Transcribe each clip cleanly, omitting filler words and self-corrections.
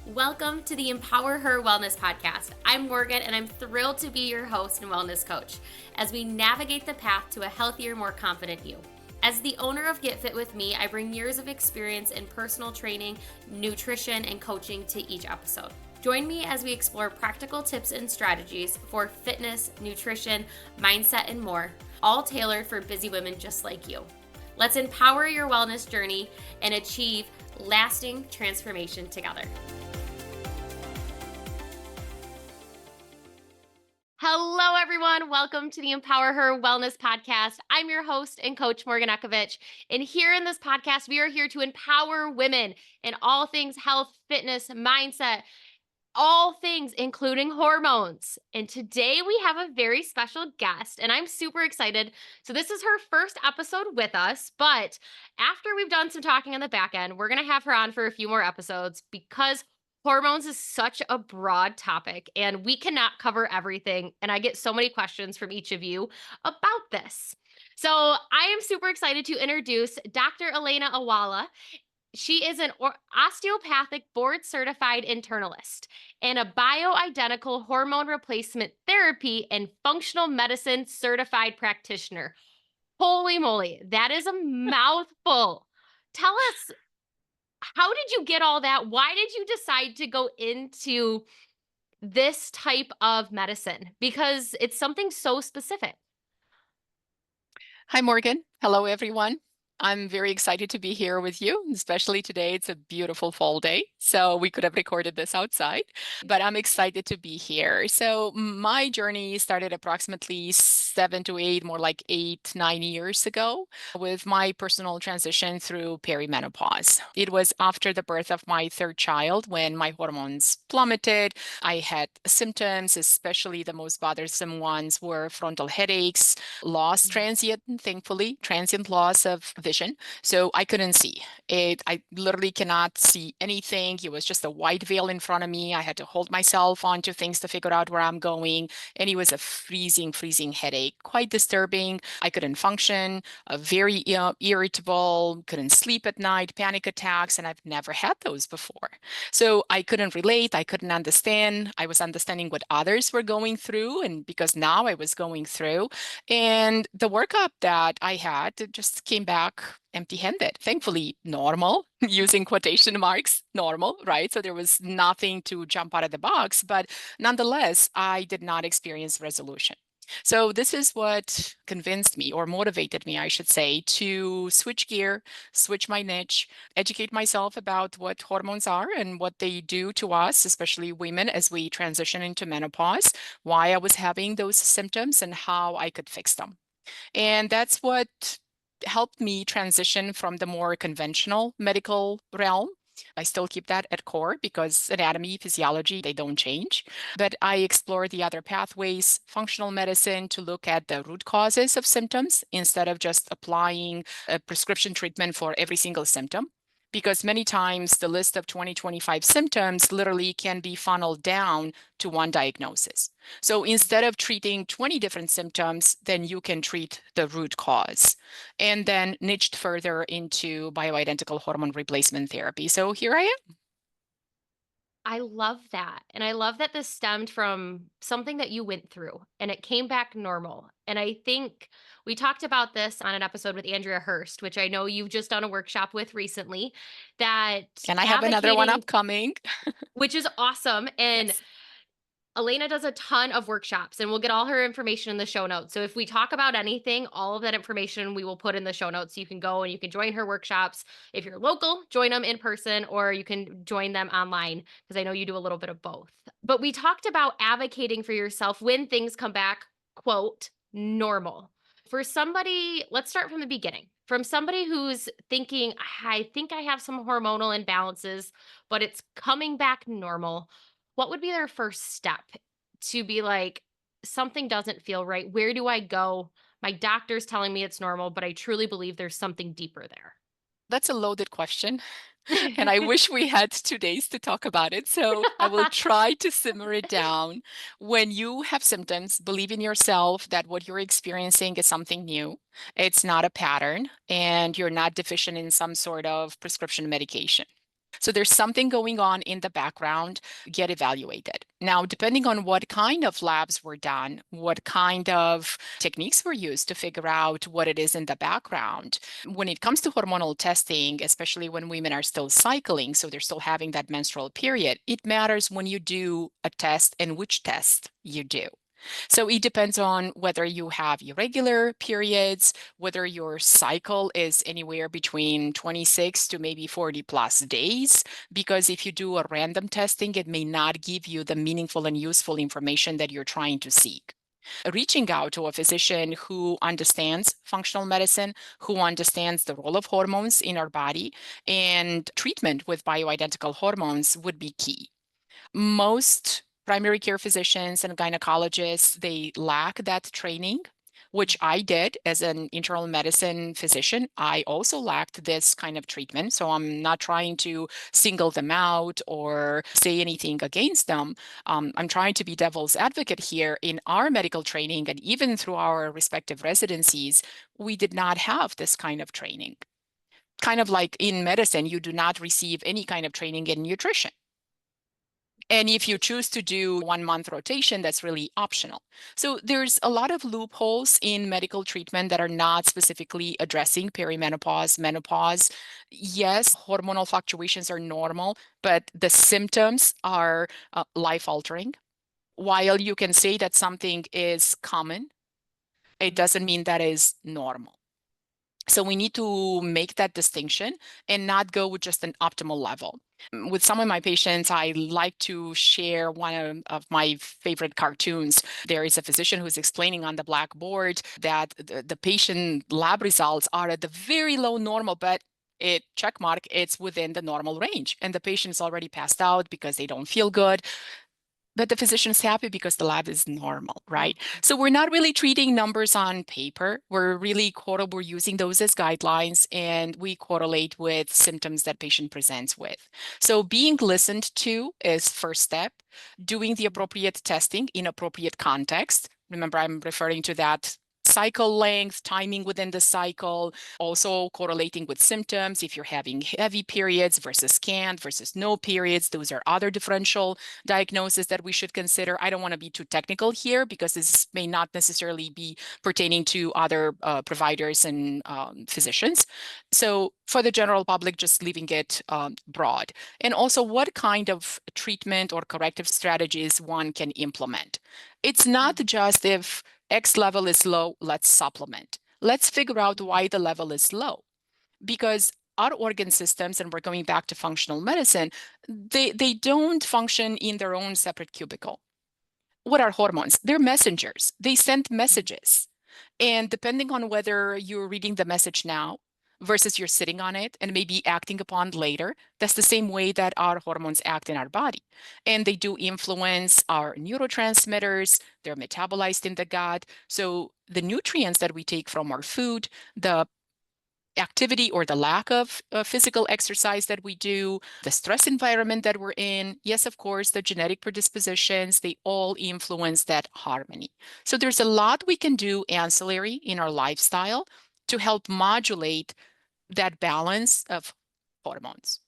Welcome to the EmpowerHer Wellness podcast. I'm Morgan, and I'm thrilled to be your host and wellness coach as we navigate the path to a healthier, more confident you. As the owner of Get Fit With Me, I bring years of experience in personal training, nutrition, and coaching to each episode. Join me as we explore practical tips and strategies for fitness, nutrition, mindset, and more, all tailored for busy women just like you. Let's empower your wellness journey and achieve lasting transformation together. Hello, everyone. Welcome to the EmpowerHer Wellness podcast. I'm your host and coach, Morgan Ekovich. And here in this podcast, we are here to empower women in all things health, fitness, mindset, all things, including hormones. And today we have a very special guest, and I'm super excited. So, this is her first episode with us, but after we've done some talking on the back end, we're going to have her on for a few more episodes because hormones is such a broad topic and we cannot cover everything. And I get so many questions from each of you about this. So, I am super excited to introduce Dr. Elena Alawa. She is an osteopathic board certified internalist and a bioidentical hormone replacement therapy and functional medicine certified practitioner. Holy moly, that is a mouthful. Tell us, how did you get all that? Why did you decide to go into this type of medicine? Because it's something so specific. Hi, Morgan. Hello, everyone. I'm very excited to be here with you, especially today. It's a beautiful fall day, so we could have recorded this outside, but I'm excited to be here. So my journey started approximately 7 to 8, more like 8, 9 years ago with my personal transition through perimenopause. It was after the birth of my third child when my hormones plummeted. I had symptoms, especially the most bothersome ones were frontal headaches, loss transient, thankfully, transient loss of vision. So I couldn't see it. I literally cannot see anything. It was just a white veil in front of me. I had to hold myself onto things to figure out where I'm going. And it was a freezing headache, quite disturbing. I couldn't function, very irritable, couldn't sleep at night, panic attacks, and I've never had those before. So I couldn't relate. I couldn't understand. I was understanding what others were going through. And because now I was going through, and the workup that I had just came back empty-handed. Thankfully, normal, using quotation marks, normal, right? So there was nothing to jump out of the box, but nonetheless, I did not experience resolution. So this is what convinced me, or motivated me, I should say, to switch gear, switch my niche, educate myself about what hormones are and what they do to us, especially women, as we transition into menopause, why I was having those symptoms and how I could fix them. And that's what helped me transition from the more conventional medical realm. I still keep that at core because anatomy, physiology, they don't change. But I explore the other pathways, functional medicine, to look at the root causes of symptoms instead of just applying a prescription treatment for every single symptom. Because many times the list of 20-25 symptoms literally can be funneled down to one diagnosis. So instead of treating 20 different symptoms, then you can treat the root cause and then niched further into bioidentical hormone replacement therapy. So here I am. I love that. And I love that this stemmed from something that you went through and it came back normal. And I think we talked about this on an episode with Andrea Hurst, which I know you've just done a workshop with recently, that And I have another one advocating, upcoming. which is awesome. And Yes. Elena does a ton of workshops, and we'll get all her information in the show notes. So if we talk about anything, all of that information we will put in the show notes. So you can go and you can join her workshops. If you're local, join them in person, or you can join them online because I know you do a little bit of both. But we talked about advocating for yourself when things come back, quote, normal. For somebody, let's start from the beginning. From somebody who's thinking, I think I have some hormonal imbalances, but it's coming back normal, what would be their first step to be like, something doesn't feel right? Where do I go? My doctor's telling me it's normal, but I truly believe there's something deeper That's a loaded question. And I there. wish we had 2 days to talk about it. So I will try to simmer it down. When you have symptoms, believe in yourself that what you're experiencing is something new. It's not a pattern, and you're not deficient in some sort of prescription medication. So there's something going on in the background, get evaluated. Now, depending on what kind of labs were done, what kind of techniques were used to figure out what it is in the background, when it comes to hormonal testing, especially when women are still cycling, so they're still having that menstrual period, it matters when you do a test and which test you do. So it depends on whether you have irregular periods, whether your cycle is anywhere between 26 to maybe 40 plus days, because if you do a random testing, it may not give you the meaningful and useful information that you're trying to seek. Reaching out to a physician who understands functional medicine, who understands the role of hormones in our body, and treatment with bioidentical hormones would be key. Most primary care physicians and gynecologists, they lack that training, which I did as an internal medicine physician. I also lacked this kind of treatment. So I'm not trying to single them out or say anything against them. I'm trying to be devil's advocate here. In our medical training and even through our respective residencies, we did not have this kind of training. Kind of like in medicine, you do not receive any kind of training in nutrition. And if you choose to do 1 month rotation, that's really optional. So there's a lot of loopholes in medical treatment that are not specifically addressing perimenopause, menopause. Yes, hormonal fluctuations are normal, but the symptoms are life-altering. While you can say that something is common, it doesn't mean that is normal. So we need to make that distinction and not go with just an optimal level. With some of my patients, I like to share one of my favorite cartoons. There is a physician who's explaining on the blackboard that the patient lab results are at the very low normal, but it check mark, it's within the normal range. And the patient's already passed out because they don't feel good. But the physician's happy because the lab is normal, right? So we're not really treating numbers on paper. We're using those as guidelines, and we correlate with symptoms that patient presents with. So being listened to is first step. Doing the appropriate testing in appropriate context. Remember, I'm referring to that cycle length, timing within the cycle, also correlating with symptoms. If you're having heavy periods versus scant versus no periods, those are other differential diagnosis that we should consider. I don't want to be too technical here because this may not necessarily be pertaining to other providers and physicians. So for the general public, just leaving it broad. And also what kind of treatment or corrective strategies one can implement. It's not just if X level is low, let's supplement. Let's figure out why the level is low. Because our organ systems, and we're going back to functional medicine, they don't function in their own separate cubicle. What are hormones? They're messengers. They send messages. And depending on whether you're reading the message now versus you're sitting on it and maybe acting upon later, that's the same way that our hormones act in our body. And they do influence our neurotransmitters, they're metabolized in the gut. So the nutrients that we take from our food, the activity or the lack of physical exercise that we do, the stress environment that we're in, yes, of course, the genetic predispositions, they all influence that harmony. So there's a lot we can do ancillary in our lifestyle to help modulate that balance of hormones.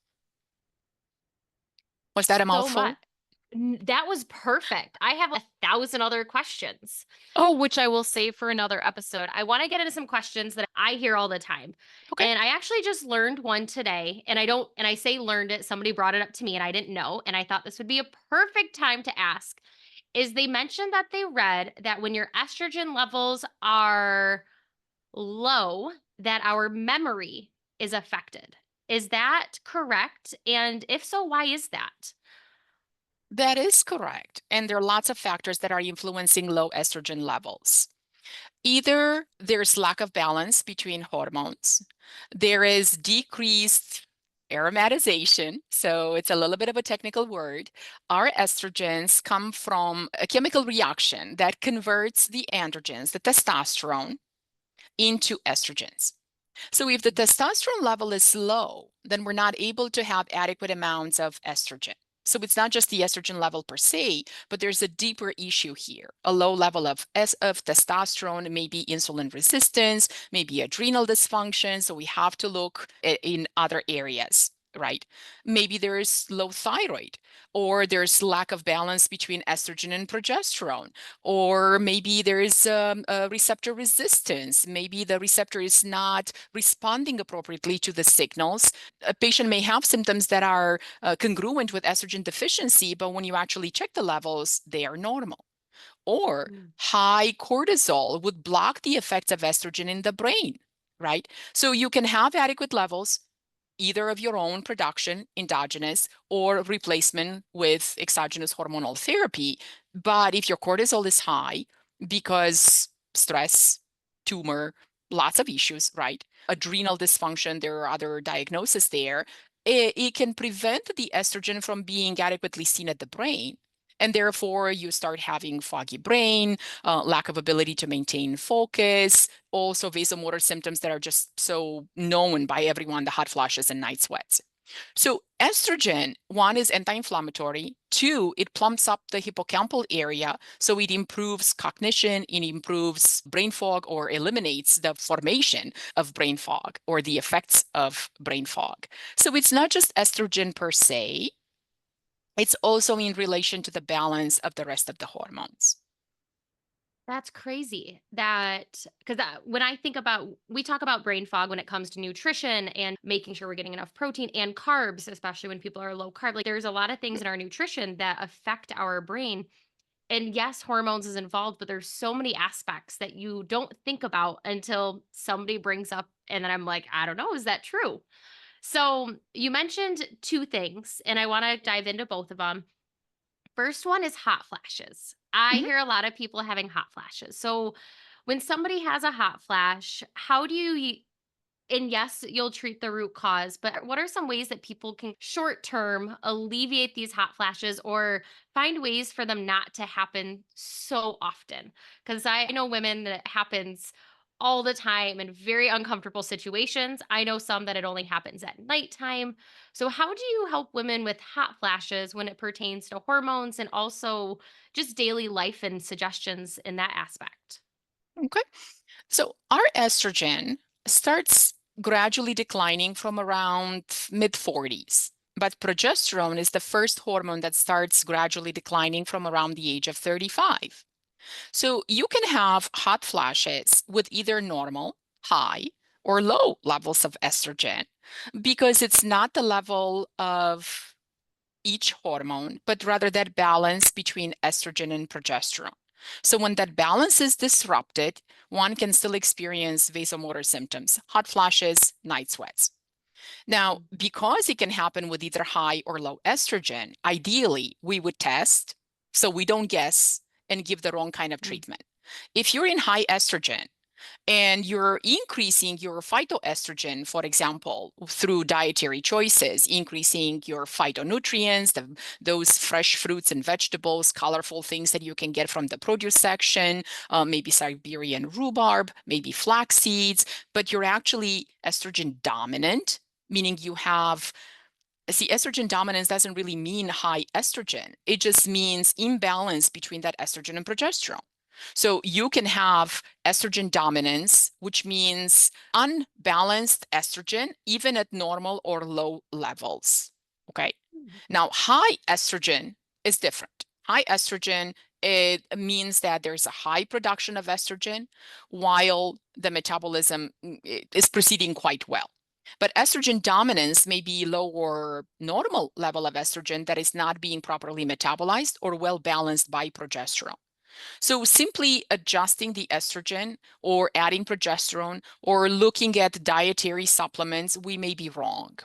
Was that a So much. mouthful? That was perfect. I have 1,000 other questions. Oh, which I will save for another episode. I want to get into some questions that I hear all the time. Okay. And I actually just learned one today. And I say learned it, somebody brought it up to me and I didn't know. And I thought this would be a perfect time to ask. Is they mentioned that they read that when your estrogen levels are low, that our memory is affected. Is that correct? And if so, why is that? That is correct. And there are lots of factors that are influencing low estrogen levels. Either there's lack of balance between hormones, there is decreased aromatization, so it's a little bit of a technical word. Our estrogens come from a chemical reaction that converts the androgens, the testosterone, into estrogens. So if the testosterone level is low, then we're not able to have adequate amounts of estrogen. So it's not just the estrogen level per se, but there's a deeper issue here. A low level of testosterone, maybe insulin resistance, maybe adrenal dysfunction. So we have to look in other areas. right? Maybe there's low thyroid, or there's lack of balance between estrogen and progesterone, or maybe there's a receptor resistance. Maybe the receptor is not responding appropriately to the signals. A patient may have symptoms that are congruent with estrogen deficiency, but when you actually check the levels, they are normal. Or high cortisol would block the effects of estrogen in the brain, right? So you can have adequate levels, either of your own production, endogenous, or replacement with exogenous hormonal therapy. But if your cortisol is high because stress, tumor, lots of issues, right? Adrenal dysfunction, there are other diagnoses there. It can prevent the estrogen from being adequately seen at the brain. And therefore, you start having foggy brain, lack of ability to maintain focus, also vasomotor symptoms that are just so known by everyone, the hot flashes and night sweats. So estrogen, one, is anti-inflammatory. Two, it plumps up the hippocampal area, so it improves cognition, it improves brain fog, or eliminates the formation of brain fog or the effects of brain fog. So it's not just estrogen per se, it's also in relation to the balance of the rest of the hormones. That's crazy that because when I think about, we talk about brain fog when it comes to nutrition and making sure we're getting enough protein and carbs, especially when people are low carb. Like there's a lot of things in our nutrition that affect our brain. And yes, hormones is involved, but there's so many aspects that you don't think about until somebody brings up. And then I'm like, I don't know, is that true? So you mentioned two things, and I want to dive into both of them. First one is hot flashes. I Mhm. hear a lot of people having hot flashes. So when somebody has a hot flash, how do you, and yes, you'll treat the root cause, but what are some ways that people can short term alleviate these hot flashes or find ways for them not to happen so often? Because I know women that it happens all the time in very uncomfortable situations. I know some that it only happens at nighttime. So, how do you help women with hot flashes when it pertains to hormones and also just daily life and suggestions in that aspect? Okay. So our estrogen starts gradually declining from around mid 40s. But progesterone is the first hormone that starts gradually declining from around the age of 35. So you can have hot flashes with either normal, high, or low levels of estrogen because it's not the level of each hormone, but rather that balance between estrogen and progesterone. So when that balance is disrupted, one can still experience vasomotor symptoms, hot flashes, night sweats. Now, because it can happen with either high or low estrogen, ideally we would test so we don't guess and give the wrong kind of Mm. treatment. If you're in high estrogen, and you're increasing your phytoestrogen, for example, through dietary choices, increasing your phytonutrients, those fresh fruits and vegetables, colorful things that you can get from the produce section, maybe Siberian rhubarb, maybe flax seeds, but you're actually estrogen dominant, meaning you have see, estrogen dominance doesn't really mean high estrogen. It just means imbalance between that estrogen and progesterone. So you can have estrogen dominance, which means unbalanced estrogen, even at normal or low levels. Okay. Mm. Now, high estrogen is different. High estrogen, it means that there's a high production of estrogen while the metabolism is proceeding quite well. But estrogen dominance may be low or normal level of estrogen that is not being properly metabolized or well balanced by progesterone. So simply adjusting the estrogen or adding progesterone or looking at dietary supplements, we may be wrong.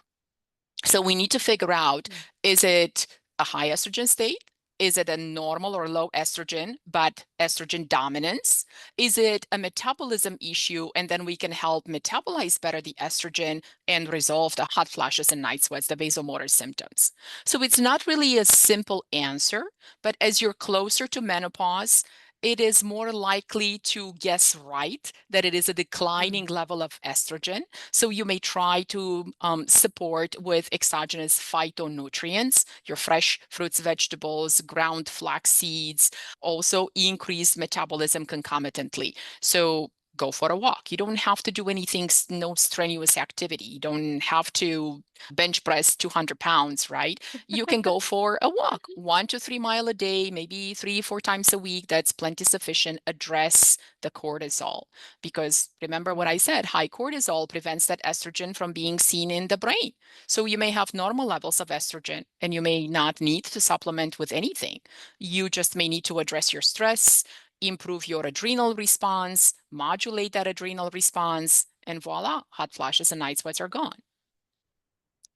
So we need to figure out, Mm. is it a high estrogen state? Is it a normal or low estrogen, but estrogen dominance? Is it a metabolism issue? And then we can help metabolize better the estrogen and resolve the hot flashes and night sweats, the vasomotor symptoms. So it's not really a simple answer, but as you're closer to menopause, it is more likely to guess right that it is a declining Mm. level of estrogen. So you may try to support with exogenous phytonutrients, your fresh fruits, vegetables, ground flax seeds, also increase metabolism concomitantly. So go for a walk. You don't have to do anything, no strenuous activity. You don't have to bench press 200 pounds, right? You can go for a walk, 1 to 3 miles a day, maybe 3, 4 times a week. That's plenty sufficient. Address the cortisol. Because remember what I said, high cortisol prevents that estrogen from being seen in the brain. So you may have normal levels of estrogen and you may not need to supplement with anything. You just may need to address your stress, improve your adrenal response, modulate that adrenal response, and voila, hot flashes and night sweats are gone.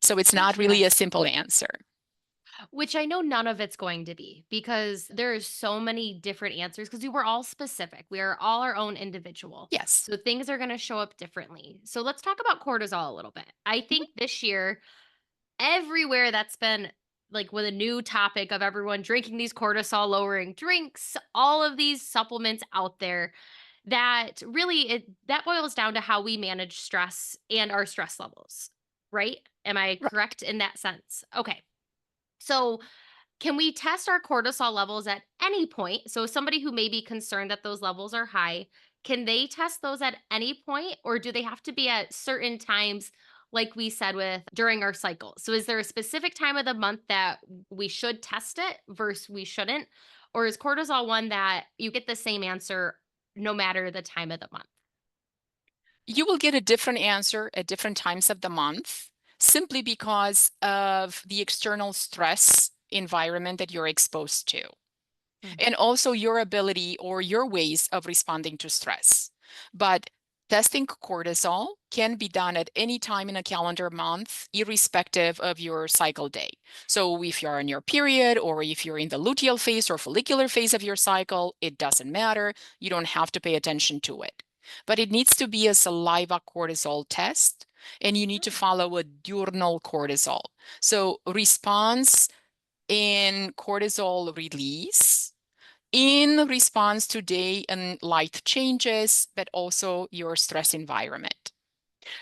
So it's not really a simple answer. Which I know none of it's going to be, because there are so many different answers, because we were all specific. We are all our own individual. Yes. So things are going to show up differently. So let's talk about cortisol a little bit. I think this year, everywhere that's been like with a new topic of everyone drinking these cortisol lowering drinks, all of these supplements out there, that really that boils down to how we manage stress and our stress levels, right? Am I Right. correct in that sense? Okay. So, can we test our cortisol levels at any point? So, somebody who may be concerned that those levels are high, can they test those at any point, or do they have to be at certain times, like we said with during our cycle? So, is there a specific time of the month that we should test it versus we shouldn't? Or is cortisol one that you get the same answer no matter the time of the month? You will get a different answer at different times of the month simply because of the external stress environment that you're exposed to, and also your ability or your ways of responding to stress. But testing cortisol can be done at any time in a calendar month, irrespective of your cycle day. So if you're on your period or if you're in the luteal phase or follicular phase of your cycle, it doesn't matter. You don't have to pay attention to it. But it needs to be a saliva cortisol test, and you need to follow a diurnal cortisol. So response in cortisol release in response to day and light changes, but also your stress environment.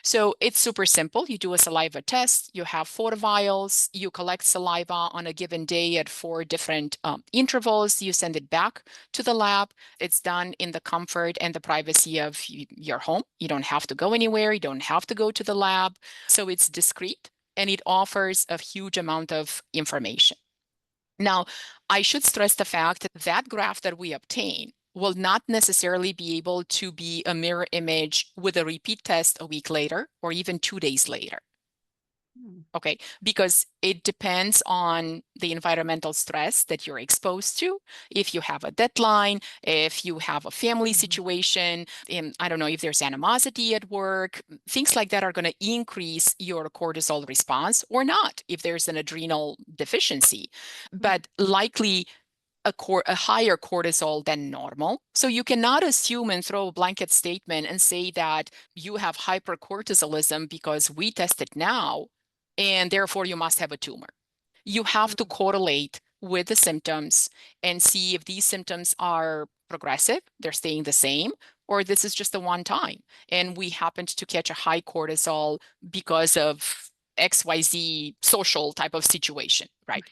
So it's super simple. You do a saliva test, you have 4 vials, you collect saliva on a given day at 4 different intervals, you send it back to the lab. It's done in the comfort and the privacy of your home. You don't have to go anywhere, you don't have to go to the lab. So it's discreet and it offers a huge amount of information. Now, I should stress the fact that that graph that we obtain will not necessarily be able to be a mirror image with a repeat test a week later or even 2 days later. Okay, because it depends on the environmental stress that you're exposed to. If you have a deadline, if you have a family situation, I don't know if there's animosity at work, things like that are going to increase your cortisol response or not if there's an adrenal deficiency, but likely a higher cortisol than normal. So you cannot assume and throw a blanket statement and say that you have hypercortisolism because we test it now, and therefore you must have a tumor. You have to correlate with the symptoms and see if these symptoms are progressive, they're staying the same, or this is just a one time. And we happened to catch a high cortisol because of XYZ social type of situation, right?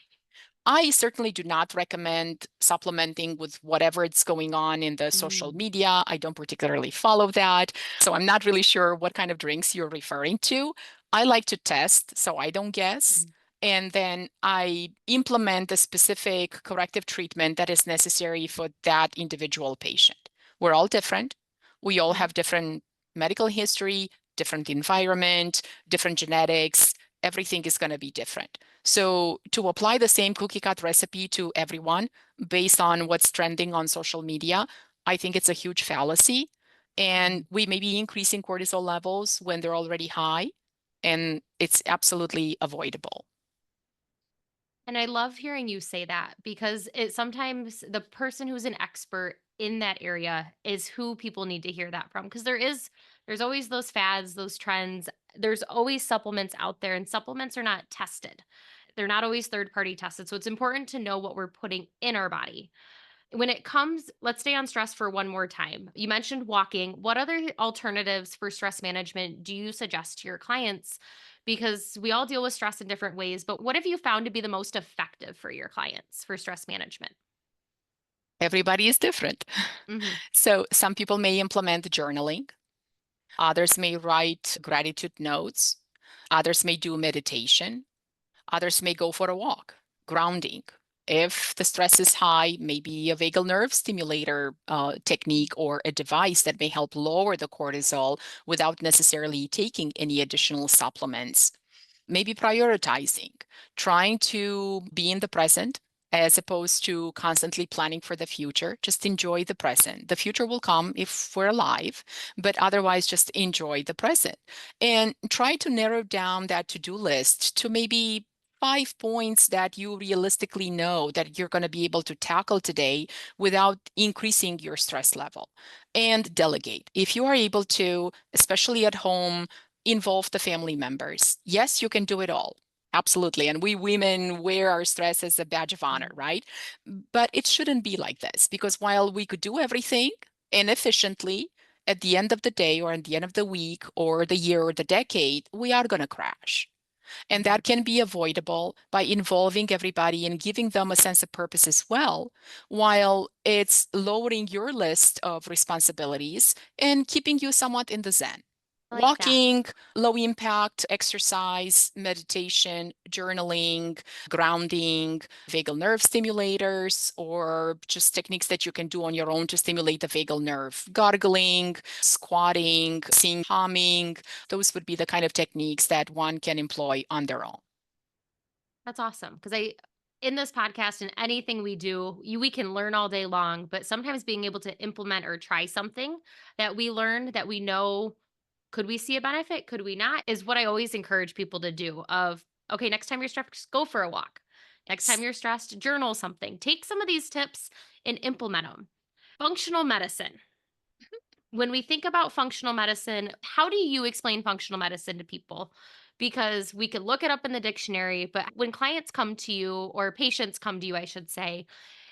I certainly do not recommend supplementing with whatever it's going on in the social media. I don't particularly follow that. So I'm not really sure what kind of drinks you're referring to. I like to test, so I don't guess. And then I implement the specific corrective treatment that is necessary for that individual patient. We're all different. We all have different medical history, different environment, different genetics. Everything is going to be different. So to apply the same cookie cut recipe to everyone based on what's trending on social media, I think it's a huge fallacy. And we may be increasing cortisol levels when they're already high, and it's absolutely avoidable. And I love hearing you say that, because it sometimes the person who's an expert in that area is who people need to hear that from, because there's always those fads, those trends. There's always supplements out there, and supplements are not tested. They're not always third party tested. So it's important to know what we're putting in our body. When it comes, let's stay on stress for one more time. You mentioned walking. What other alternatives for stress management do you suggest to your clients? Because we all deal with stress in different ways, but what have you found to be the most effective for your clients for stress management? Everybody is different. Mm-hmm. So some people may implement journaling. Others may write gratitude notes. Others may do meditation. Others may go for a walk, grounding. If the stress is high, maybe a vagal nerve stimulator technique or a device that may help lower the cortisol without necessarily taking any additional supplements. Maybe prioritizing, trying to be in the present as opposed to constantly planning for the future. Just enjoy the present. The future will come if we're alive, but otherwise just enjoy the present. And try to narrow down that to-do list to maybe 5 points that you realistically know that you're going to be able to tackle today without increasing your stress level. And delegate. If you are able to, especially at home, involve the family members. Yes, you can do it all. Absolutely. And we women wear our stress as a badge of honor, right? But it shouldn't be like this, because while we could do everything inefficiently, at the end of the day or at the end of the week or the year or the decade, we are going to crash. And that can be avoidable by involving everybody and giving them a sense of purpose as well, while it's lowering your list of responsibilities and keeping you somewhat in the zen. I like that. Walking, low impact exercise, meditation, journaling, grounding, vagal nerve stimulators, or just techniques that you can do on your own to stimulate the vagal nerve. Gargling, squatting, singing, humming, those would be the kind of techniques that one can employ on their own. That's awesome. Because in this podcast and anything we do, we can learn all day long, but sometimes being able to implement or try something that we learn that we know, could we see a benefit? Could we not? Is what I always encourage people to do of, okay, next time you're stressed, go for a walk. Next time you're stressed, journal something. Take some of these tips and implement them. Functional medicine. When we think about functional medicine, how do you explain functional medicine to people? Because we could look it up in the dictionary, but when clients come to you or patients come to you, I should say,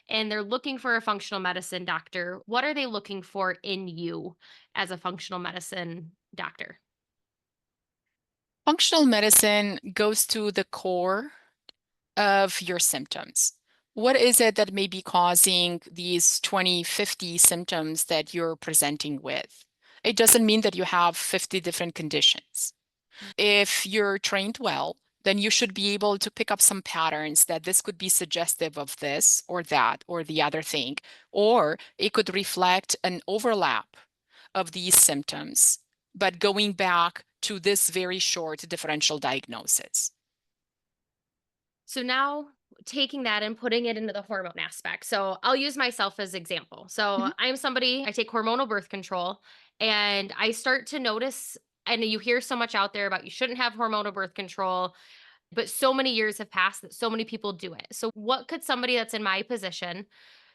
and they're looking for a functional medicine doctor, what are they looking for in you as a functional medicine doctor? Functional medicine goes to the core of your symptoms. What is it that may be causing these 20, 50 symptoms that you're presenting with? It doesn't mean that you have 50 different conditions. If you're trained well, then you should be able to pick up some patterns that this could be suggestive of this or that or the other thing, or it could reflect an overlap of these symptoms, but going back to this very short differential diagnosis. So now taking that and putting it into the hormone aspect. So I'll use myself as example. So Mhm. I'm somebody, I take hormonal birth control and I start to notice, and you hear so much out there about you shouldn't have hormonal birth control, but so many years have passed that so many people do it. So what could somebody that's in my position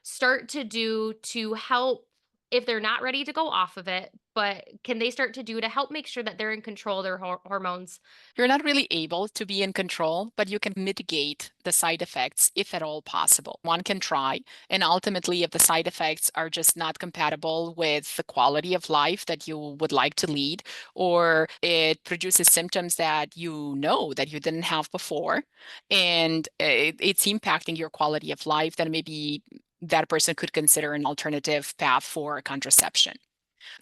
start to do to help if they're not ready to go off of it, but can they start to do to help make sure that they're in control of their hormones? You're not really able to be in control, but you can mitigate the side effects if at all possible. One can try, and ultimately, if the side effects are just not compatible with the quality of life that you would like to lead, or it produces symptoms that you know that you didn't have before, and it's impacting your quality of life, then maybe that person could consider an alternative path for contraception.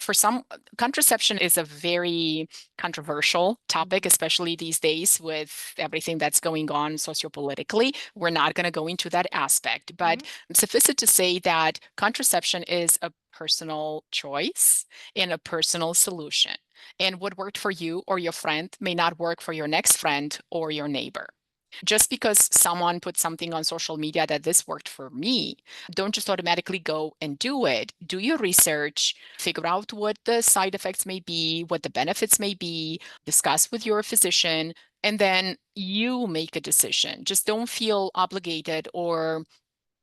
For some, contraception is a very controversial topic, Mhm. especially these days with everything that's going on sociopolitically. We're not going to go into that aspect, but Mhm. suffice it to say that contraception is a personal choice and a personal solution. And what worked for you or your friend may not work for your next friend or your neighbor. Just because someone put something on social media that this worked for me, don't just automatically go and do it. Do your research, figure out what the side effects may be, what the benefits may be, discuss with your physician, and then you make a decision. Just don't feel obligated or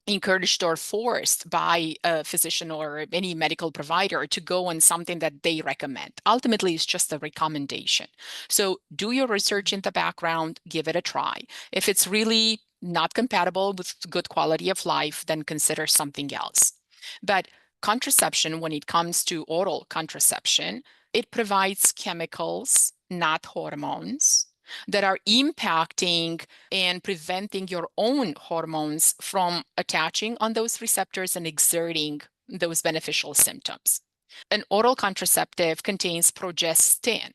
encouraged or forced by a physician or any medical provider to go on something that they recommend. Ultimately, it's just a recommendation. So do your research in the background, give it a try. If it's really not compatible with good quality of life, then consider something else. But contraception, when it comes to oral contraception, it provides chemicals, not hormones. that are impacting and preventing your own hormones from attaching on those receptors and exerting those beneficial symptoms. An oral contraceptive contains progestin,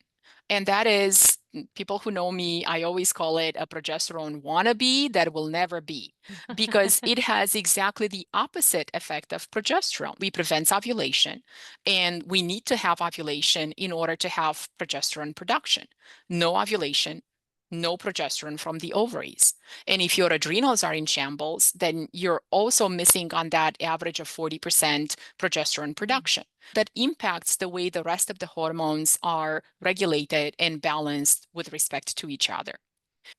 and that is, people who know me, I always call it a progesterone wannabe that will never be, because it has exactly the opposite effect of progesterone. We prevent ovulation, and we need to have ovulation in order to have progesterone production. No ovulation, no progesterone from the ovaries. And if your adrenals are in shambles, then you're also missing on that average of 40% progesterone production. That impacts the way the rest of the hormones are regulated and balanced with respect to each other.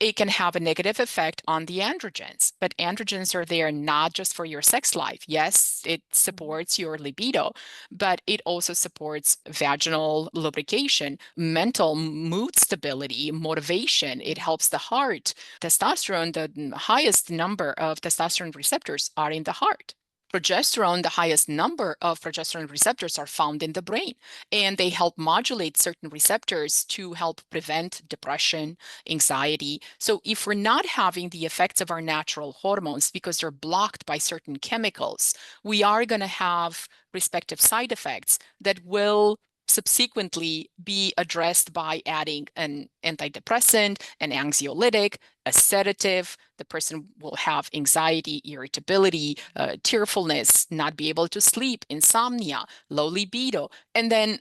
It can have a negative effect on the androgens, but androgens are there not just for your sex life. Yes, it supports your libido, but it also supports vaginal lubrication, mental mood stability, motivation. It helps the heart. Testosterone, the highest number of testosterone receptors are in the heart. Progesterone, the highest number of progesterone receptors are found in the brain, and they help modulate certain receptors to help prevent depression, anxiety. So if we're not having the effects of our natural hormones because they're blocked by certain chemicals, we are going to have respective side effects that will subsequently be addressed by adding an antidepressant, an anxiolytic, a sedative. The person will have anxiety, irritability, tearfulness, not be able to sleep, insomnia, low libido. And then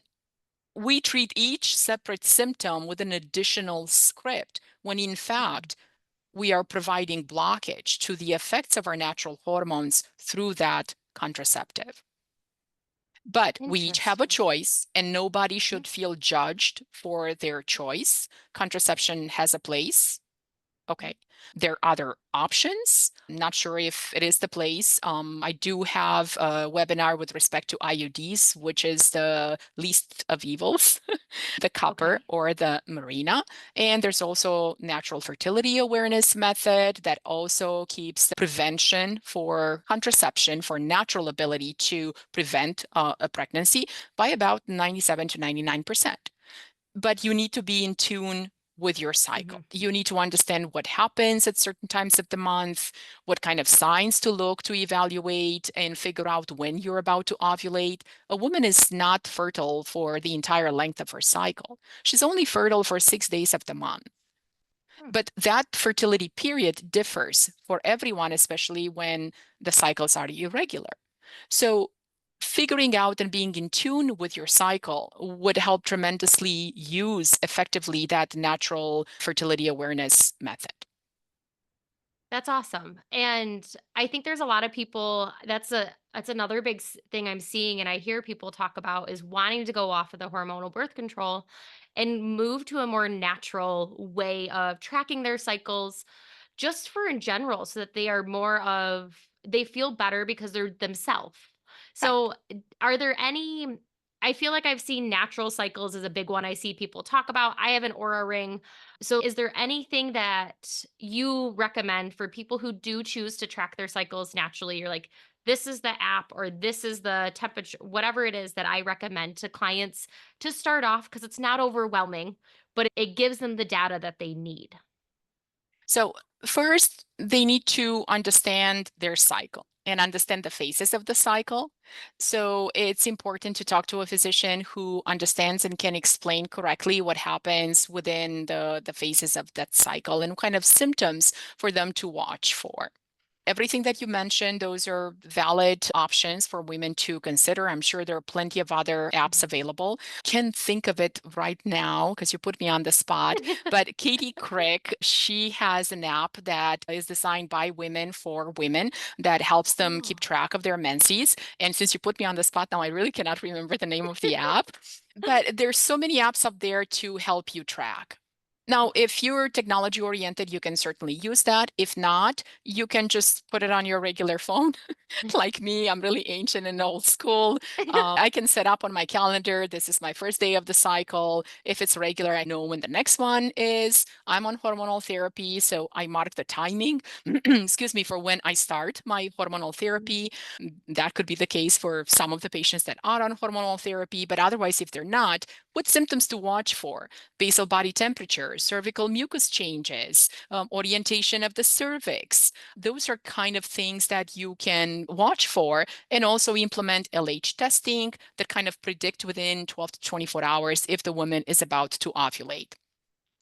we treat each separate symptom with an additional script, when in fact, we are providing blockage to the effects of our natural hormones through that contraceptive. But we each have a choice, and nobody should feel judged for their choice. Contraception has a place. Okay. There are other options. Not sure if it is the place. I do have a webinar with respect to IUDs, which is the least of evils, the copper or the marina. And there's also natural fertility awareness method that also keeps the prevention for contraception, for natural ability to prevent a pregnancy by about 97 to 99%. But you need to be in tune with your cycle. You need to understand what happens at certain times of the month, what kind of signs to look to evaluate and figure out when you're about to ovulate. A woman is not fertile for the entire length of her cycle. She's only fertile for 6 days of the month. But that fertility period differs for everyone, especially when the cycles are irregular. So figuring out and being in tune with your cycle would help tremendously use effectively that natural fertility awareness method. That's awesome. And I think there's a lot of people that's another big thing I'm seeing and I hear people talk about is wanting to go off of the hormonal birth control and move to a more natural way of tracking their cycles just for in general so that they feel better because they're themselves. So, are there any I feel like I've seen natural cycles as a big one I see people talk about. I have an Aura ring. So, is there anything that you recommend for people who do choose to track their cycles naturally? You're like, this is the app or this is the temperature, whatever it is that I recommend to clients to start off because it's not overwhelming, but it gives them the data that they need. So first, they need to understand their cycle and understand the phases of the cycle. So it's important to talk to a physician who understands and can explain correctly what happens within the phases of that cycle and what kind of symptoms for them to watch for. Everything that you mentioned, those are valid options for women to consider. I'm sure there are plenty of other apps available. Can't think of it right now because you put me on the spot. But Katie Crick, she has an app that is designed by women for women that helps them keep track of their menses. And since you put me on the spot now, I really cannot remember the name of the app. But there's so many apps up there to help you track. Now, if you're technology oriented, you can certainly use that. If not, you can just put it on your regular phone. Like me, I'm really ancient and old school. I can set up on my calendar, this is my first day of the cycle. If it's regular, I know when the next one is. I'm on hormonal therapy, so I mark the timing, excuse me, for when I start my hormonal therapy. That could be the case for some of the patients that are on hormonal therapy, but otherwise, if they're not, What symptoms to watch for? Basal body temperature, cervical mucus changes, orientation of the cervix. Those are kind of things that you can watch for, and also implement LH testing that kind of predict within 12 to 24 hours if the woman is about to ovulate.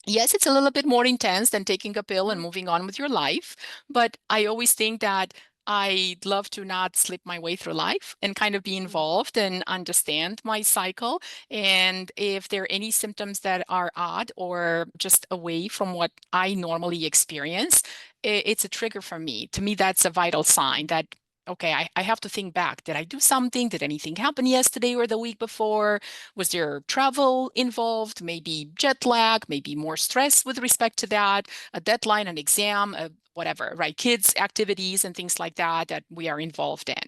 Yes, it's a little bit more intense than taking a pill and moving on with your life, but I always think that I'd love to not slip my way through life and kind of be involved and understand my cycle. And if there are any symptoms that are odd or just away from what I normally experience, it's a trigger for me. To me, that's a vital sign that, okay, I have to think back. Did I do something? Did anything happen yesterday or the week before? Was there travel involved? Maybe jet lag, maybe more stress with respect to that, a deadline, an exam, whatever, right? Kids' activities and things like that that we are involved in.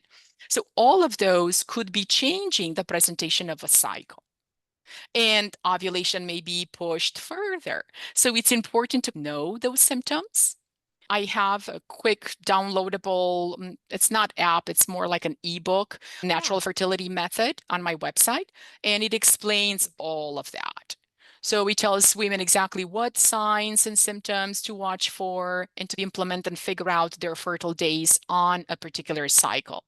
So all of those could be changing the presentation of a cycle. And ovulation may be pushed further. So it's important to know those symptoms. I have a quick downloadable, it's not app, it's more like an ebook, natural fertility method on my website, and it explains all of that. So it tells women exactly what signs and symptoms to watch for and to implement and figure out their fertile days on a particular cycle.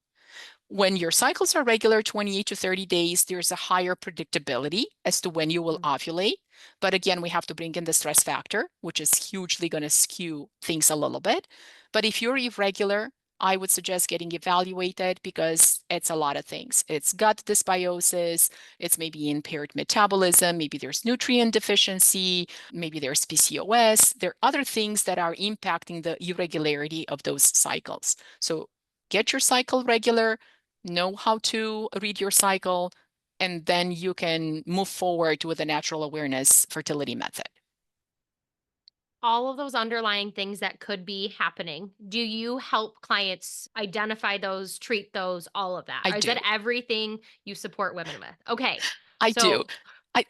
When your cycles are regular, 28 to 30 days, there's a higher predictability as to when you will ovulate. But again, we have to bring in the stress factor, which is hugely going to skew things a little bit. But if you're irregular, I would suggest getting evaluated because it's a lot of things. It's gut dysbiosis, it's maybe impaired metabolism, maybe there's nutrient deficiency, maybe there's PCOS. There are other things that are impacting the irregularity of those cycles. So get your cycle regular, know how to read your cycle, and then you can move forward with a natural awareness fertility method. All of those underlying things that could be happening, do you help clients identify those, treat those, all of that? I Or is do. that everything you support women with? Okay. I do. So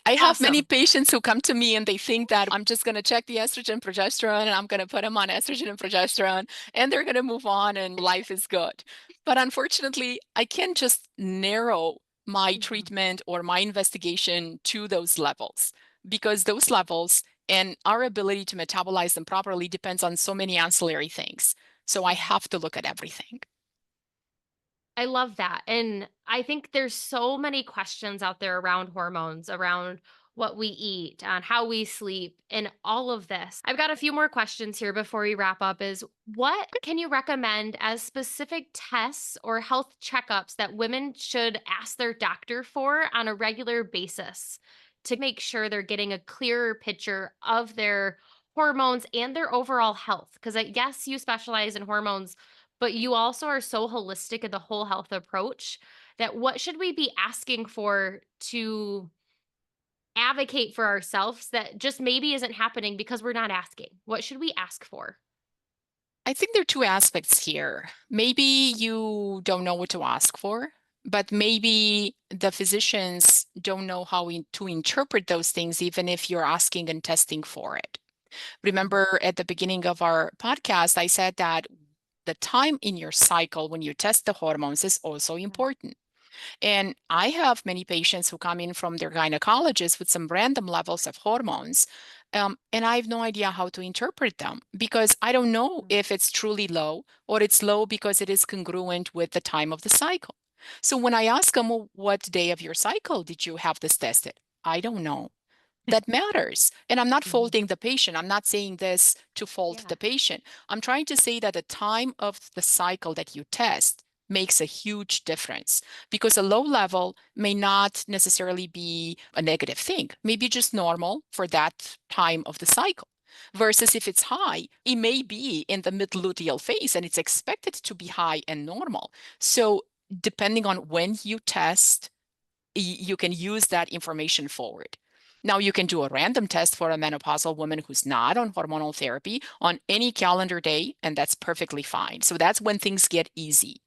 I have many awesome. patients who come to me and they think that I'm just going to check the estrogen progesterone and I'm going to put them on estrogen and progesterone and they're going to move on and life is good. But unfortunately, I can't just narrow my treatment or my investigation to those levels because those levels and our ability to metabolize them properly depends on so many ancillary things. So I have to look at everything. I love that. And I think there's so many questions out there around hormones, around what we eat, on how we sleep, and all of this. I've got a few more questions here before we wrap up is what can you recommend as specific tests or health checkups that women should ask their doctor for on a regular basis to make sure they're getting a clearer picture of their hormones and their overall health? Because I guess you specialize in hormones, but you also are so holistic in the whole health approach that what should we be asking for to advocate for ourselves that just maybe isn't happening because we're not asking? What should we ask for? I think there are two aspects here. Maybe you don't know what to ask for, but maybe the physicians don't know how to interpret those things, even if you're asking and testing for it. Remember at the beginning of our podcast, I said that the time in your cycle when you test the hormones is also important. And I have many patients who come in from their gynecologist with some random levels of hormones. And I have no idea how to interpret them because I don't know if it's truly low or it's low because it is congruent with the time of the cycle. So when I ask them, well, what day of your cycle did you have this tested? I don't know. That matters. And I'm not faulting the patient. I'm not saying this to fault the patient. I'm trying to say that the time of the cycle that you test makes a huge difference because a low level may not necessarily be a negative thing, maybe just normal for that time of the cycle. Versus if it's high, it may be in the mid luteal phase and it's expected to be high and normal. So depending on when you test, you can use that information forward. Now, you can do a random test for a menopausal woman who's not on hormonal therapy on any calendar day, and that's perfectly fine. So that's when things get easy.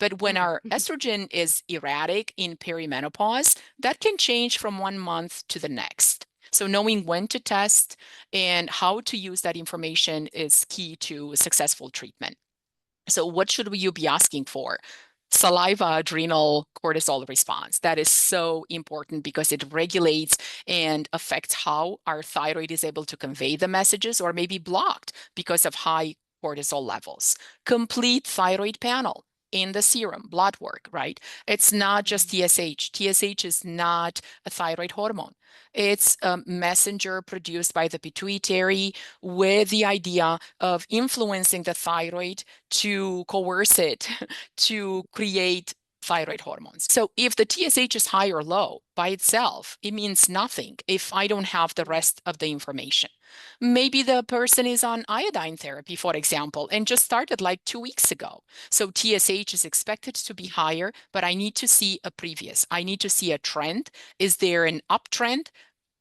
But when our estrogen is erratic in perimenopause, that can change from 1 month to the next. So knowing when to test and how to use that information is key to successful treatment. So what should you be asking for? saliva adrenal cortisol response. That is so important because it regulates and affects how our thyroid is able to convey the messages, or maybe blocked because of high cortisol levels. Complete thyroid panel in the serum, blood work, right? It's not just TSH. TSH is not a thyroid hormone. It's a messenger produced by the pituitary with the idea of influencing the thyroid to coerce it to create thyroid hormones. So if the TSH is high or low by itself, it means nothing if I don't have the rest of the information. Maybe the person is on iodine therapy, for example, and just started like 2 weeks ago. So TSH is expected to be higher, but I need to see a previous. I need to see a trend. Is there an uptrend?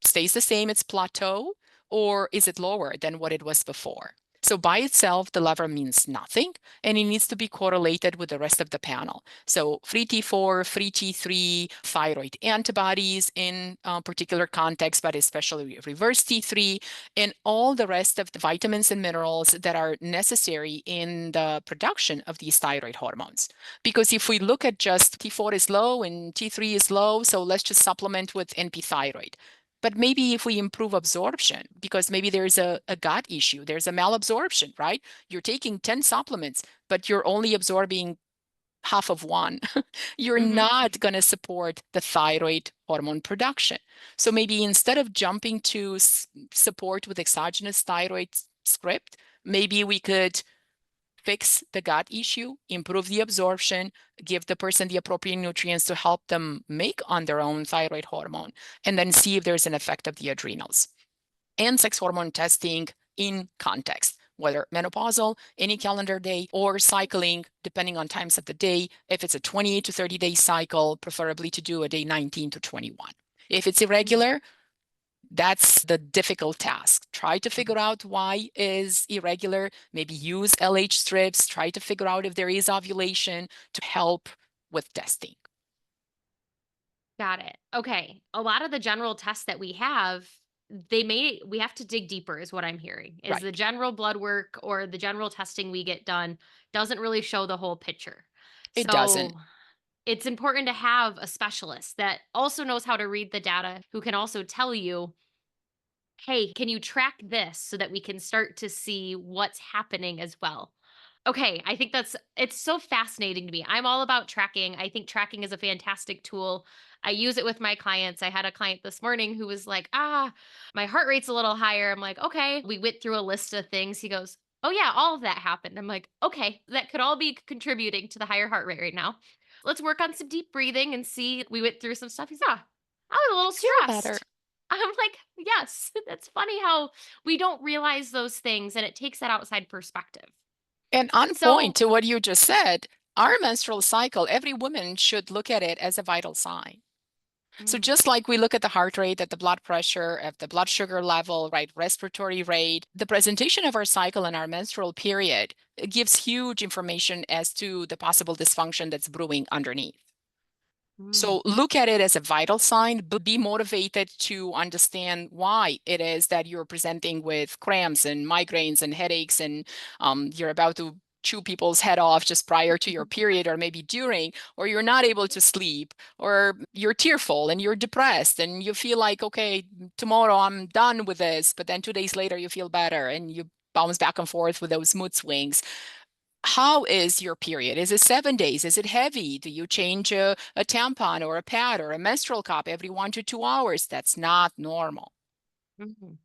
Stays the same, it's plateau, or is it lower than what it was before? So by itself, the lever means nothing, and it needs to be correlated with the rest of the panel. So free T4, free T3, thyroid antibodies in particular context, but especially reverse T3, and all the rest of the vitamins and minerals that are necessary in the production of these thyroid hormones. Because if we look at just T4 is low and T3 is low, so let's just supplement with NP thyroid. But maybe if we improve absorption, because maybe there's a gut issue, there's a malabsorption, right? You're taking 10 supplements, but you're only absorbing half of one. You're not going to support the thyroid hormone production. So maybe instead of jumping to support with exogenous thyroid script, maybe we could fix the gut issue, improve the absorption, give the person the appropriate nutrients to help them make on their own thyroid hormone, and then see if there's an effect of the adrenals. And sex hormone testing in context, whether menopausal, any calendar day, or cycling, depending on times of the day. If it's a 28 to 30 day cycle, preferably to do a day 19 to 21. If it's irregular, that's the difficult task. Try to figure out why is irregular, maybe use LH strips, try to figure out if there is ovulation to help with testing. Got it. Okay. A lot of the general tests that we have, we have to dig deeper, is what I'm hearing. Is the Right. general blood work or the general testing we get done doesn't really show the whole picture. It doesn't. So it's important to have a specialist that also knows how to read the data, who can also tell you, hey, can you track this so that we can start to see what's happening as well? Okay, I think it's so fascinating to me. I'm all about tracking. I think tracking is a fantastic tool. I use it with my clients. I had a client this morning who was like, my heart rate's a little higher. I'm like, okay. We went through a list of things. He goes, oh, yeah, all of that happened. I'm like, okay, that could all be contributing to the higher heart rate right now. Let's work on some deep breathing and see. We went through some stuff. He's, I was a little Feel better. stressed. I'm like, yes, that's funny how we don't realize those things and it takes that outside perspective. And on point So, to what you just said, our menstrual cycle, every woman should look at it as a vital sign. So mm, just like we look at the heart rate, at the blood pressure, at the blood sugar level, right, respiratory rate, the presentation of our cycle and our menstrual period gives huge information as to the possible dysfunction that's brewing underneath. mm, So look at it as a vital sign, but be motivated to understand why it is that you're presenting with cramps and migraines and headaches, and you're about to chew people's head off just prior to your period, or maybe during, or you're not able to sleep, or you're tearful and you're depressed and you feel like, okay, tomorrow I'm done with this, but then 2 days later you feel better and you bounce back and forth with those mood swings. How is your period? Is it 7 days? Is it heavy? Do you change a tampon or a pad or a menstrual cup every 1 to 2 hours? That's not normal. mhm.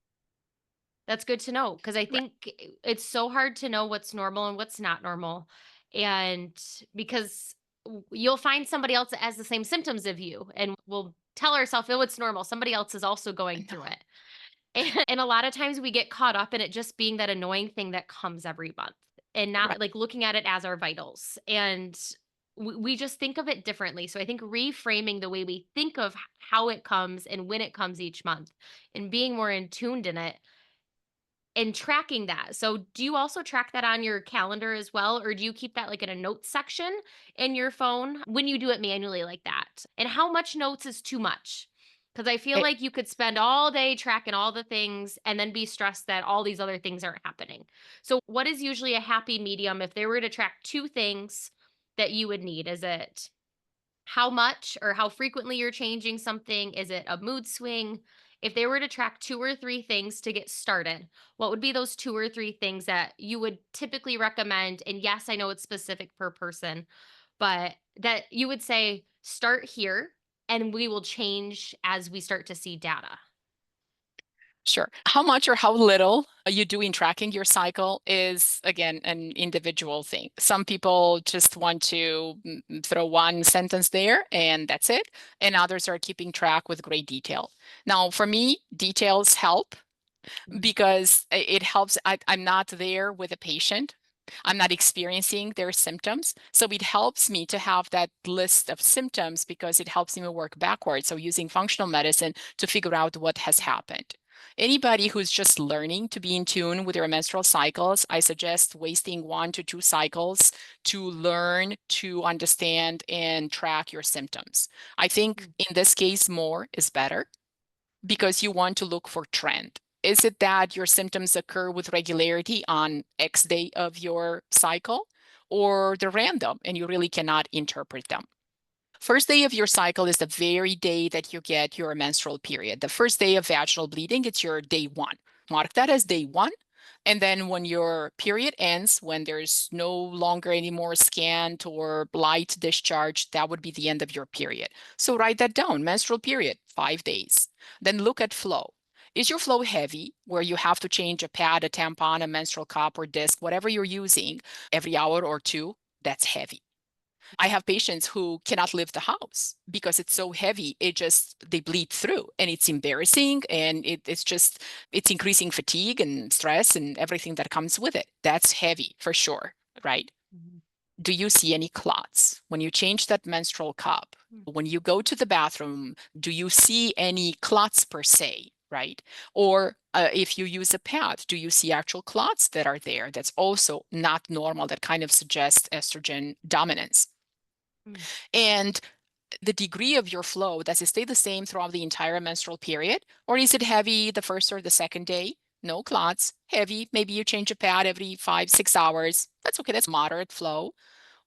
That's good to know because I Right. think it's so hard to know what's normal and what's not normal. And because you'll find somebody else that has the same symptoms of you, and we'll tell ourselves, oh, it's normal. Somebody else is also I going know. through it. And a lot of times we get caught up in it just being that annoying thing that comes every month and Right. not like looking at it as our vitals. And we just think of it differently. So I think reframing the way we think of how it comes and when it comes each month and being more in tuned in it and tracking that. So do you also track that on your calendar as well? Or do you keep that like in a notes section in your phone when you do it manually like that? And how much notes is too much? Because I feel It, like you could spend all day tracking all the things and then be stressed that all these other things aren't happening. So, what is usually a happy medium if they were to track two things that you would need? Is it how much or how frequently you're changing something? Is it a mood swing? If they were to track 2 or 3 things to get started, what would be those 2 or 3 things that you would typically recommend? And yes, I know it's specific per person, but that you would say, start here and we will change as we start to see data. Sure. How much or how little you do in tracking your cycle is, again, an individual thing. Some people just want to throw one sentence there and that's it. And others are keeping track with great detail. Now, for me, details help because it helps. I'm not there with a patient. I'm not experiencing their symptoms. So it helps me to have that list of symptoms because it helps me work backwards. So using functional medicine to figure out what has happened. Anybody who's just learning to be in tune with their menstrual cycles, I suggest wasting 1 to 2 cycles to learn to understand and track your symptoms. I think in this case, more is better because you want to look for trend. Is it that your symptoms occur with regularity on X day of your cycle, or they're random and you really cannot interpret them? First day of your cycle is the very day that you get your menstrual period. The first day of vaginal bleeding, it's your day 1. Mark that as day 1. And then when your period ends, when there's no longer any more scant or light discharge, that would be the end of your period. So write that down, menstrual period, 5 days. Then look at flow. Is your flow heavy, where you have to change a pad, a tampon, a menstrual cup or disc, whatever you're using, every hour or 2? That's heavy. I have patients who cannot leave the house because it's so heavy. They bleed through and it's embarrassing and it's increasing fatigue and stress and everything that comes with it. That's heavy for sure, right? Do you see any clots when you change that menstrual cup? When you go to the bathroom, do you see any clots per se, right? Or if you use a pad, do you see actual clots that are there? That's also not normal. That kind of suggests estrogen dominance. And the degree of your flow, does it stay the same throughout the entire menstrual period? Or is it heavy the first or the second day? No clots, heavy. Maybe you change a pad every 5, 6 hours. That's okay, that's moderate flow.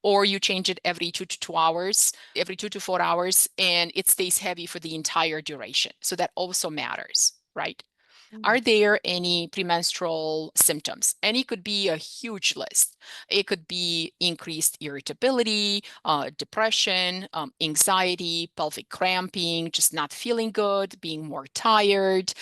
Or you change it every 2 to 2 hours, every 2 to 4 hours, and it stays heavy for the entire duration. So that also matters, right? Are there any premenstrual symptoms? And it could be a huge list. It could be increased irritability, depression, anxiety, pelvic cramping, just not feeling good, being more tired,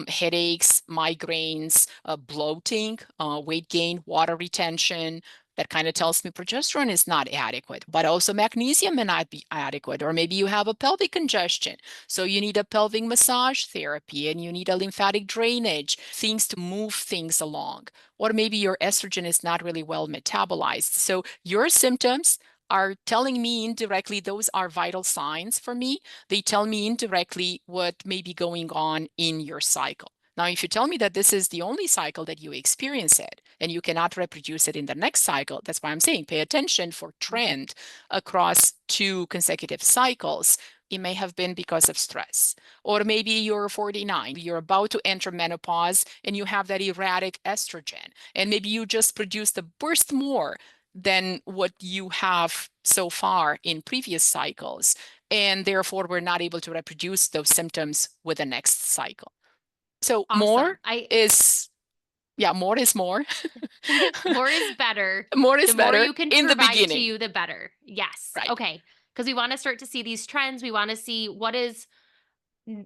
headaches, migraines, bloating, weight gain, water retention. That kind of tells me progesterone is not adequate, but also magnesium may not be adequate. Or maybe you have a pelvic congestion. So you need a pelvic massage therapy and you need a lymphatic drainage, things to move things along. Or maybe your estrogen is not really well metabolized. So your symptoms are telling me indirectly, those are vital signs for me. They tell me indirectly what may be going on in your cycle. Now, if you tell me that this is the only cycle that you experience it and you cannot reproduce it in the next cycle, that's why I'm saying pay attention for trend across 2 consecutive cycles. It may have been because of stress. Or maybe you're 49, you're about to enter menopause and you have that erratic estrogen. And maybe you just produced a burst more than what you have so far in previous cycles. And therefore, we're not able to reproduce those symptoms with the next cycle. So Awesome. more is more. More is better. More is The more better you can in the provide to beginning. you, the better. Yes. Right. Okay. Because we want to start to see these trends. We want to see what is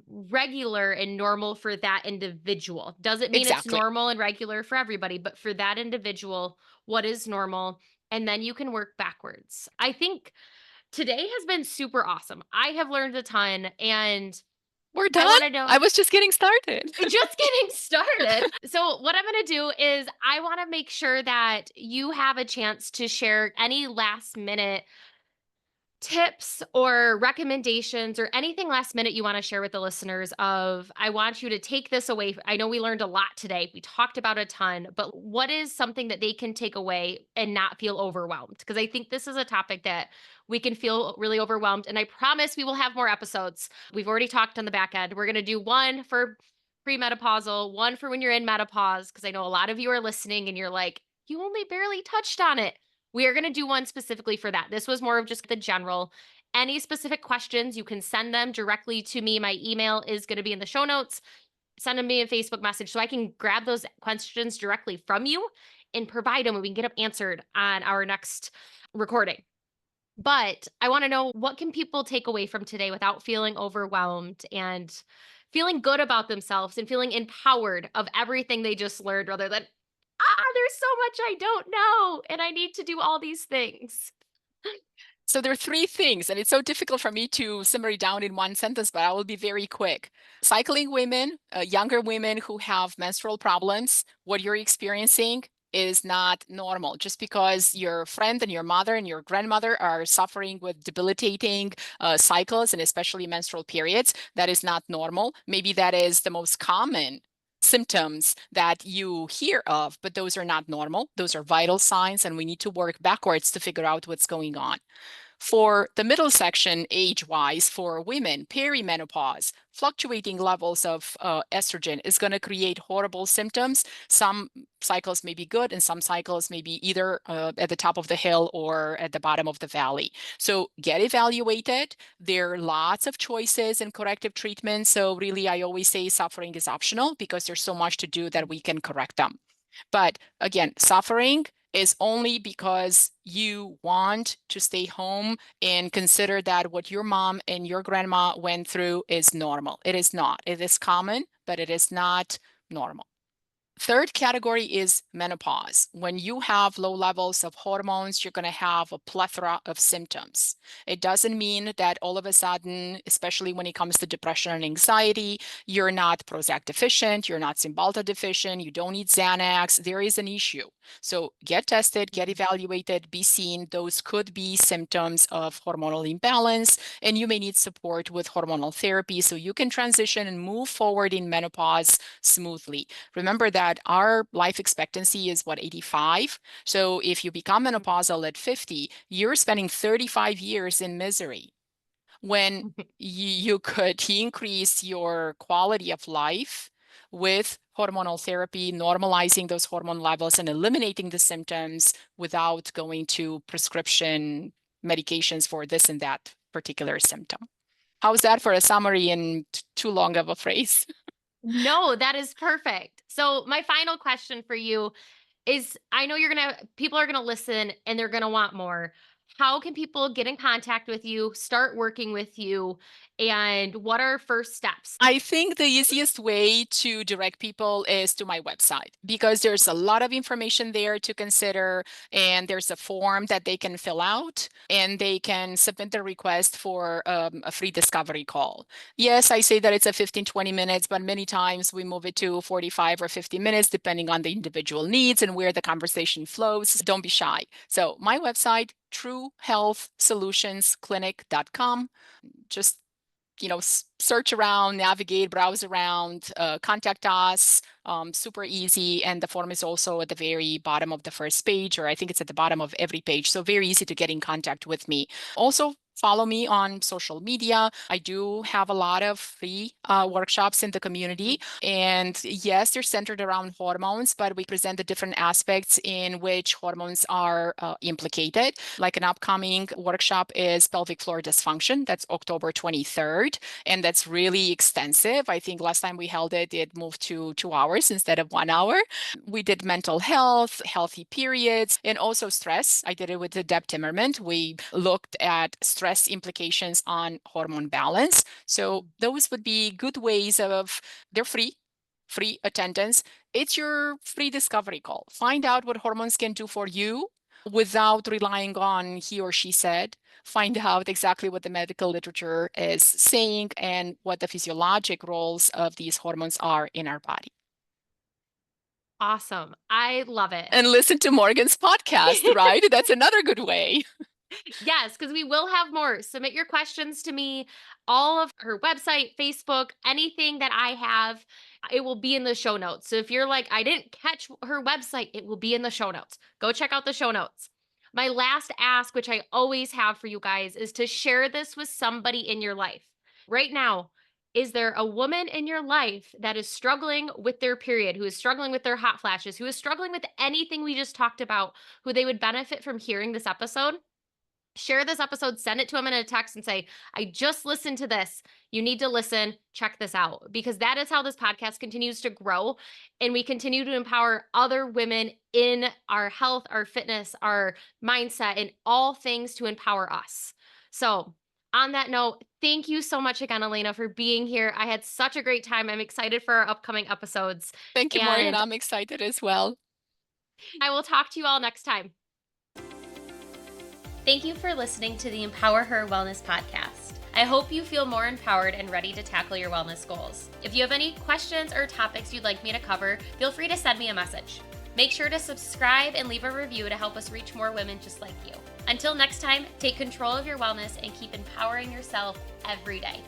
regular and normal for that individual. Doesn't mean it's Exactly. normal and regular for everybody, but for that individual, what is normal? And then you can work backwards. I think today has been super awesome. I have learned a ton and We're I done? want to know. I was just getting started. Just getting started. So, what I'm going to do is I want to make sure that you have a chance to share any last minute tips or recommendations or anything last minute you want to share with the listeners of I want you to take this away. I know we learned a lot today. We talked about a ton, but what is something that they can take away and not feel overwhelmed? Because I think this is a topic that we can feel really overwhelmed. And I promise we will have more episodes. We've already talked on the back end. We're going to do one for premenopausal, one for when you're in menopause, because I know a lot of you are listening and you're like, you only barely touched on it. We are going to do one specifically for that. This was more of just the general. Any specific questions, you can send them directly to me. My email is going to be in the show notes. Send them me a Facebook message so I can grab those questions directly from you and provide them and we can get them answered on our next recording. But I want to know, what can people take away from today without feeling overwhelmed and feeling good about themselves and feeling empowered of everything they just learned rather than, there's so much I don't know and I need to do all these things. So there are three things, and it's so difficult for me to summary down in one sentence, but I will be very quick. Cycling women, younger women who have menstrual problems, what you're experiencing is not normal. Just because your friend and your mother and your grandmother are suffering with debilitating cycles and especially menstrual periods, that is not normal. Maybe that is the most common symptoms that you hear of, but those are not normal. Those are vital signs, and we need to work backwards to figure out what's going on. For the middle section, age-wise, for women, perimenopause, fluctuating levels of estrogen is going to create horrible symptoms. Some cycles may be good, and some cycles may be either at the top of the hill or at the bottom of the valley. So get evaluated. There are lots of choices and corrective treatments. So really, I always say suffering is optional because there's so much to do that we can correct them. But again, suffering is only because you want to stay home and consider that what your mom and your grandma went through is normal. It is not. It is common, but it is not normal. Third category is menopause. When you have low levels of hormones, you're going to have a plethora of symptoms. It doesn't mean that all of a sudden, especially when it comes to depression and anxiety, you're not Prozac deficient, you're not Cymbalta deficient, you don't need Xanax. There is an issue. So get tested, get evaluated, be seen. Those could be symptoms of hormonal imbalance, and you may need support with hormonal therapy so you can transition and move forward in menopause smoothly. Remember that our life expectancy is 85. So if you become menopausal at 50, you're spending 35 years in misery when you could increase your quality of life with hormonal therapy, normalizing those hormone levels and eliminating the symptoms without going to prescription medications for this and that particular symptom. How's that for a summary in too long of a phrase? No, that is perfect. So my final question for you is, I know people are gonna listen and they're gonna want more. How can people get in contact with you, start working with you, and what are first steps? I think the easiest way to direct people is to my website because there's a lot of information there to consider, and there's a form that they can fill out and they can submit the request for a free discovery call. Yes, I say that it's a 15-20 minutes, but many times we move it to 45 or 50 minutes depending on the individual needs and where the conversation flows. Don't be shy. So my website, truehealthsolutionsclinic.com. Just search around, navigate, browse around, contact us. Super easy. And the form is also at the very bottom of the first page, or I think it's at the bottom of every page. So very easy to get in contact with me. Also, follow me on social media. I do have a lot of free workshops in the community. And yes, they're centered around hormones, but we present the different aspects in which hormones are implicated. Like an upcoming workshop is pelvic floor dysfunction. That's October 23rd. And that's really extensive. I think last time we held it, it moved to 2 hours instead of 1 hour. We did mental health, healthy periods, and also stress. I did it with Deb Timmerman. We looked at stress implications on hormone balance. So those would be good ways of, they're free attendance. It's your free discovery call. Find out what hormones can do for you without relying on he or she said. Find out exactly what the medical literature is saying and what the physiologic roles of these hormones are in our body. Awesome. I love it. And listen to Morgan's podcast, right? That's another good way. Yes, because we will have more. Submit your questions to me. All of her website, Facebook, anything that I have, it will be in the show notes. So if you're like, I didn't catch her website, it will be in the show notes. Go check out the show notes. My last ask, which I always have for you guys, is to share this with somebody in your life. Right now, Is there a woman in your life that is struggling with their period, who is struggling with their hot flashes, who is struggling with anything we just talked about, who they would benefit from hearing this episode? Share this episode, send it to them in a text and say, I just listened to this. You need to listen, check this out, because that is how this podcast continues to grow. And we continue to empower other women in our health, our fitness, our mindset, and all things to empower us. So, on that note, thank you so much again, Elena, for being here. I had such a great time. I'm excited for our upcoming episodes. Thank you, Morgan. And I'm excited as well. I will talk to you all next time. Thank you for listening to the EmpowerHer Wellness podcast. I hope you feel more empowered and ready to tackle your wellness goals. If you have any questions or topics you'd like me to cover, feel free to send me a message. Make sure to subscribe and leave a review to help us reach more women just like you. Until next time, take control of your wellness and keep empowering yourself every day.